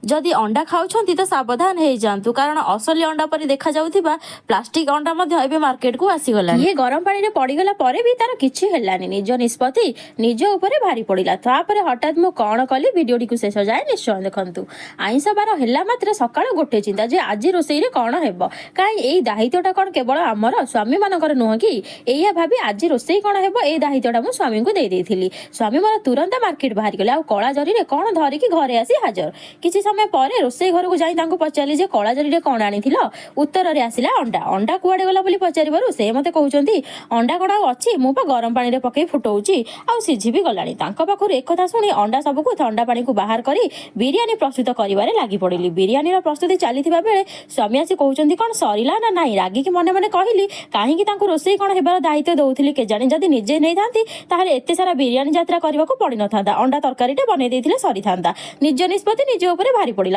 जदि अंडा खाउछंती तो सावधान हो जातु कारण असली अंडा परी देखा जाउथिबा प्लास्टिक अंडा मध्ये एबे मार्केट को आसी गला। ये गरम पानी रे पड़ीगला परे भी तार किछि हेलानी निज निष्पत्ति निज ऊपर भारी पड़िला। तापर हठात मु कौन कली वीडियोटी को शेष जाए निश्चय देखंतु। आइंस बार हेला मात्र सकाळ गोटे चिंता जे आज रोसई रे कौन हेबो काई एई दायित्वटा कौन केवल आमर स्वामी मानकर नुह कि एया भाबी आज रोसई कौन हेबो एई दायित्वटा मु स्वामी को दे देथिली। स्वामी मोर तुरंत मार्केट बाहर गले आ कला जरी रे कौन धरिकी घरे आसी हाजर। किछि समय परे रोसई घर को जाई तांको पचारली जे कला जरी रे कौन आनिथिलो उत्तर रे आसिला अंडा। अंडा कुआडे गला बोली पचारिबारु से मते कहउचंती अंडा कोडा अछि मु पा गरम पानी रे पकई फुटौची आ सिझी भी गलानी। तांको पाखुर एक कथा सुनी अंडा सबको ठंडा पानी को बाहर करी बिरयानी प्रस्तुत करिवारे लागि पड़िली। बिरयानी रा प्रस्तुति चलीथिबा बेले स्वामी आसी कहउचंती कोन सरीला ना नाही रागी कि मने मने कहिली काहे कि तांको रोसई कोन हेबार दायित्व दउथिली के जानि जदि निजे नै थांती ताहाले एते सारा बिरयानी यात्रा करबाको पड़ी न थांदा। अंडा तरकारीटे बनै देथिले सरी थांदा। निज निष्पत्ति निज ऊपर भारी पड़िला।